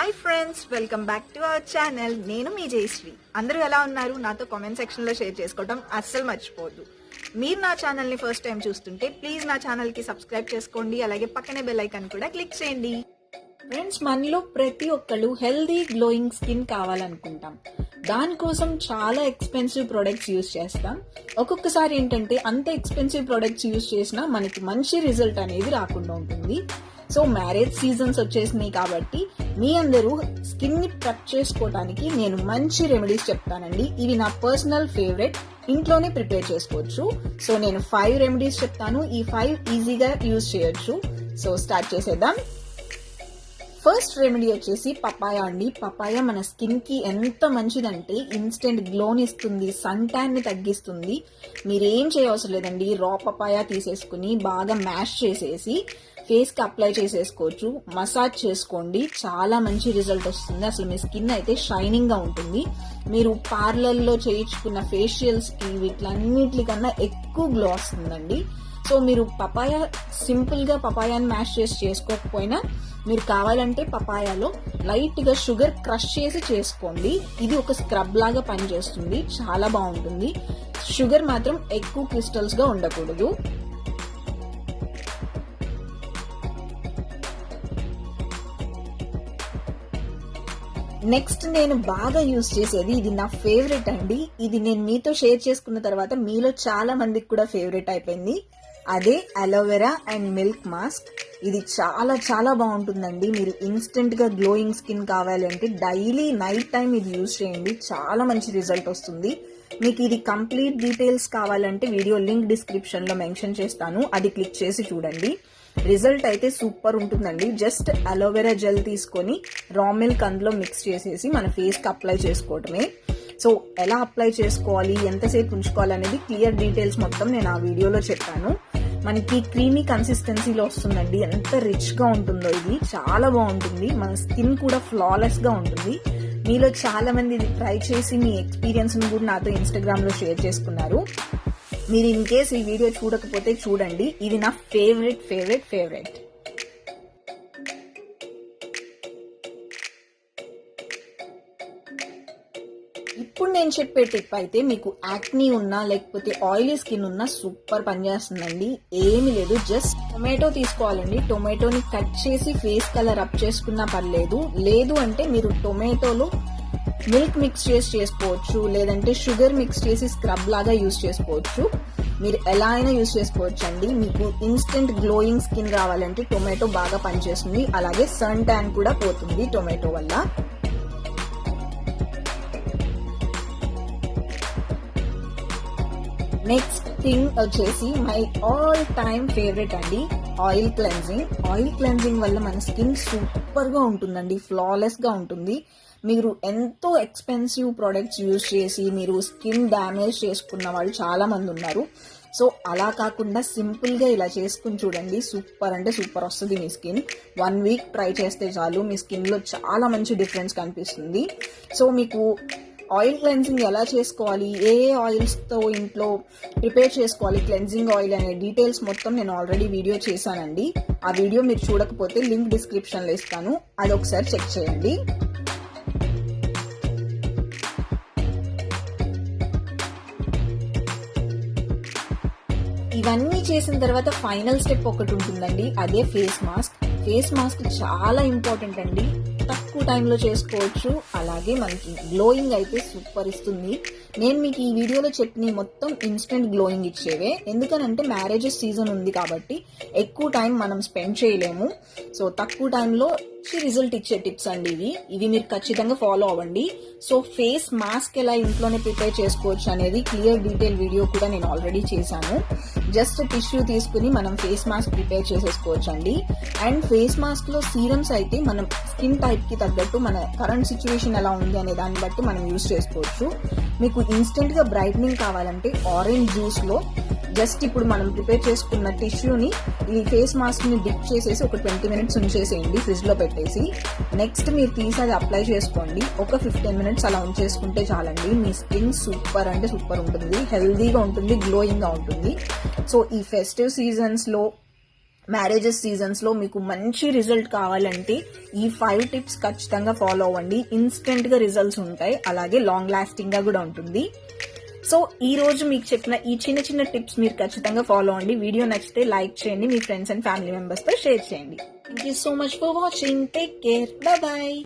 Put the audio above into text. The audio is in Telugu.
Hi friends, welcome back to our channel. నేను మీ జయశ్రీ. అందరూ ఎలా ఉన్నారు? నాతో కామెంట్ సెక్షన్లో షేర్ చేసుకోవడం అస్సలు మర్చిపోవద్దు. మీరు నా ఛానల్ని ఫస్ట్ టైం చూస్తుంటే ప్లీజ్ నా ఛానల్కి సబ్స్క్రైబ్ చేసుకోండి. అలాగే పక్కనే బెల్ ఐకాన్ కూడా క్లిక్ చేయండి. ఫ్రెండ్స్, మనలో ప్రతి ఒక్కళ్ళు హెల్దీ గ్లోయింగ్ స్కిన్ కావాలనుకుంటాం. దానికోసం చాలా ఎక్స్పెన్సివ్ ప్రొడక్ట్స్ యూజ్ చేస్తాం. ఒక్కొక్కసారి ఏంటంటే అంత ఎక్స్పెన్సివ్ ప్రొడక్ట్స్ యూజ్ చేసినా మనకి మంచి రిజల్ట్ అనేది రాకుండా ఉంటుంది. సో మ్యారేజ్ సీజన్స్ వచ్చేసినాయి కాబట్టి మీ అందరూ స్కిన్ ని ప్రెప్ చేసుకోవడానికి నేను మంచి రెమెడీస్ చెప్తానండి. ఇవి నా పర్సనల్ ఫేవరెట్, ఇంట్లోనే ప్రిపేర్ చేసుకోవచ్చు. సో నేను 5 రెమెడీస్ చెప్తాను. ఈ 5 ఈజీగా యూజ్ చేయొచ్చు. సో స్టార్ట్ చేసేద్దాం. ఫస్ట్ రెమెడీ వచ్చేసి పపాయా అండి. పపాయా మన స్కిన్ కి ఎంత మంచిదంటే ఇన్స్టెంట్ గ్లోని ఇస్తుంది, సన్ ట్యాన్ ని తగ్గిస్తుంది. మీరేం చేయవసరం లేదండి. రా పపాయా తీసేసుకుని బాగా మ్యాష్ చేసేసి ఫేస్ కి అప్లై చేసేసుకోవచ్చు. మసాజ్ చేసుకోండి, చాలా మంచి రిజల్ట్ వస్తుంది. అసలు మీ స్కిన్ అయితే షైనింగ్ గా ఉంటుంది. మీరు పార్లర్ లో చేయించుకున్న ఫేషియల్స్ కి వీటిలన్నిటికన్నా ఎక్కువ గ్లో వస్తుందండి. సో మీరు పపాయా సింపుల్ గా పపాయాని మ్యాష్ చేసి చేసుకోకపోయినా మీరు కావాలంటే పపాయాలో లైట్ గా షుగర్ క్రష్ చేసి చేసుకోండి. ఇది ఒక స్క్రబ్ లాగా పనిచేస్తుంది, చాలా బాగుంటుంది. షుగర్ మాత్రం ఎక్కువ క్రిస్టల్స్ గా ఉండకూడదు. నెక్స్ట్ నేను బాగా యూజ్ చేసేది, ఇది నా ఫేవరెట్ అండి. ఇది నేను మీతో షేర్ చేసుకున్న తర్వాత మీలో చాలా మందికి కూడా ఫేవరెట్ అయిపోయింది. అదే అలోవెరా అండ్ మిల్క్ మాస్క్. ఇది చాలా చాలా బాగుంటుందండి. మీరు ఇన్స్టెంట్ గా గ్లోయింగ్ స్కిన్ కావాలి అంటే డైలీ నైట్ టైం ఇది యూజ్ చేయండి, చాలా మంచి రిజల్ట్ వస్తుంది. మీకు ఇది కంప్లీట్ డీటెయిల్స్ కావాలంటే వీడియో లింక్ డిస్క్రిప్షన్ లో మెన్షన్ చేస్తాను, అది క్లిక్ చేసి చూడండి. రిజల్ట్ అయితే సూపర్ ఉంటుందండి. జస్ట్ అలోవెరా జెల్ తీసుకొని రా మిల్క్ అందులో మిక్స్ చేసేసి మన ఫేస్ కి అప్లై చేసుకోవటమే. సో ఎలా అప్లై చేసుకోవాలి, ఎంతసేపు ఉంచుకోవాలి అనేది క్లియర్ డీటెయిల్స్ మొత్తం నేను ఆ వీడియోలో చెప్పాను. మనకి క్రీమీ కన్సిస్టెన్సీలో వస్తుందండి. ఎంత రిచ్ గా ఉంటుందో ఇది, చాలా బాగుంటుంది. మన స్కిన్ కూడా ఫ్లాలెస్ గా ఉంటుంది. మీలో చాలా మంది ఇది ట్రై చేసి మీ ఎక్స్పీరియన్స్ ని కూడా నాతో ఇన్స్టాగ్రామ్ లో షేర్ చేసుకున్నారు. మీరు ఇన్ కేస్ ఈ వీడియో చూడకపోతే చూడండి. ఇది నా ఫేవరెట్ ఫేవరెట్ ఫేవరెట్. ఇప్పుడు నేను చెప్పే టిప్ అయితే మీకు యాక్నీ ఉన్నా లేకపోతే ఆయిలీ స్కిన్ ఉన్నా సూపర్ పనిచేస్తుందండి. ఏమీ లేదు, జస్ట్ టొమాటో తీసుకోవాలండి. టొమాటోని కట్ చేసి ఫేస్ కలర్ అప్ చేసుకున్నా పర్లేదు. లేదు అంటే మీరు టొమాటోలో మిల్క్ మిక్స్ చేసి చేసుకోవచ్చు, లేదంటే షుగర్ మిక్స్ చేసి స్క్రబ్ లాగా యూజ్ చేసుకోవచ్చు. మీరు ఎలా అయినా యూజ్ చేసుకోవచ్చు అండి. మీకు ఇన్స్టెంట్ గ్లోయింగ్ స్కిన్ రావాలంటే టొమాటో బాగా పనిచేస్తుంది. అలాగే సన్ ట్యాన్ కూడా పోతుంది టొమాటో వల్ల. నెక్స్ట్ థింగ్ వచ్చేసి మై ఆల్ టైమ్ ఫేవరెట్ అండి, ఆయిల్ క్లెన్జింగ్. ఆయిల్ క్లెన్జింగ్ వల్ల మన స్కిన్ సూపర్ గా ఉంటుందండి, ఫ్లాలెస్ గా ఉంటుంది. మీరు ఎంతో ఎక్స్పెన్సివ్ ప్రొడక్ట్స్ యూజ్ చేసి మీరు స్కిన్ డ్యామేజ్ చేసుకున్న వాళ్ళు చాలా మంది ఉన్నారు. సో అలా కాకుండా సింపుల్ గా ఇలా చేసుకుని చూడండి, సూపర్ అంటే సూపర్ వస్తుంది మీ స్కిన్. 1 వీక్ ట్రై చేస్తే చాలు, మీ స్కిన్ లో చాలా మంచి డిఫరెన్స్ కనిపిస్తుంది. సో మీకు ఆయిల్ క్లెన్జింగ్ ఎలా చేసుకోవాలి, ఏ ఆయిల్స్ తో ఇంట్లో ప్రిపేర్ చేసుకోవాలి క్లెన్జింగ్ ఆయిల్ అనే డీటెయిల్స్ మొత్తం నేను ఆల్రెడీ వీడియో చేశానండి. ఆ వీడియో మీరు చూడకపోతే లింక్ డిస్క్రిప్షన్ లో ఇస్తాను, అది ఒకసారి చెక్ చేయండి. ఇవన్నీ చేసిన తర్వాత ఫైనల్ స్టెప్ ఒకటి ఉంటుందండి, అదే ఫేస్ మాస్క్. ఫేస్ మాస్క్ చాలా ఇంపార్టెంట్ అండి. తక్కువ టైంలో చేసుకోవచ్చు, అలాగే మనకి గ్లోయింగ్ అయితే సూపర్ ఇస్తుంది. నేను మీకు ఈ వీడియోలో చెప్పిన మొత్తం ఇన్స్టెంట్ గ్లోయింగ్ ఇచ్చేవే. ఎందుకనంటే మ్యారేజెస్ సీజన్ ఉంది కాబట్టి ఎక్కువ టైం మనం స్పెండ్ చేయలేము. సో తక్కువ టైంలో రిజల్ట్ ఇచ్చే టిప్స్ అండి ఇవి మీరు ఖచ్చితంగా ఫాలో అవ్వండి. సో ఫేస్ మాస్క్ ఎలా ఇంట్లోనే ప్రిపేర్ చేసుకోవచ్చు అనేది క్లియర్ డీటెయిల్ వీడియో కూడా నేను ఆల్రెడీ చేశాను. జస్ట్ టిష్యూ తీసుకుని మనం ఫేస్ మాస్క్ ప్రిపేర్ చేసేసుకోవచ్చు అండి. అండ్ ఫేస్ మాస్క్ లో సీరమ్స్ అయితే మనం స్కిన్ టైప్ కి తగ్గట్టు మన కరెంట్ సిచ్యువేషన్ ఎలా ఉంది అనే దాన్ని బట్టి మనం యూజ్ చేసుకోవచ్చు. మీకు ఇన్స్టెంట్ గా బ్రైట్నింగ్ కావాలంటే ఆరెంజ్ జ్యూస్ లో జస్ట్ ఇప్పుడు మనం ప్రిపేర్ చేసుకున్న టిష్యూని ఈ ఫేస్ మాస్క్ ని డిప్ చేసేసి ఒక 20 మినిట్స్ ఉంచేసేయండి ఫ్రిడ్జ్ లో పెట్టేసి. నెక్స్ట్ మీరు తీసి అది అప్లై చేసుకోండి. ఒక 15 మినిట్స్ అలా ఉంచేసుకుంటే చాలండి. మీ స్కిన్ సూపర్ అంటే సూపర్ ఉంటుంది, హెల్దీగా ఉంటుంది, గ్లోయింగ్ గా ఉంటుంది. సో ఈ ఫెస్టివ్ సీజన్స్ లో మ్యారేజెస్ సీజన్స్ లో మీకు మంచి రిజల్ట్ కావాలంటే ఈ 5 టిప్స్ ఖచ్చితంగా ఫాలో అవ్వండి. ఇన్స్టెంట్ గా రిజల్ట్స్ ఉంటాయి, అలాగే లాంగ్ లాస్టింగ్ గా కూడా ఉంటుంది. సో ఈ రోజు మీకు చెప్పిన ఈ చిన్న చిన్న టిప్స్ మీరు ఖచ్చితంగా ఫాలో అవ్వండి. వీడియో నచ్చితే లైక్ చేయండి, మీ ఫ్రెండ్స్ అండ్ ఫ్యామిలీ మెంబర్స్ తో షేర్ చేయండి. Thank you so much for watching. Take care. By by.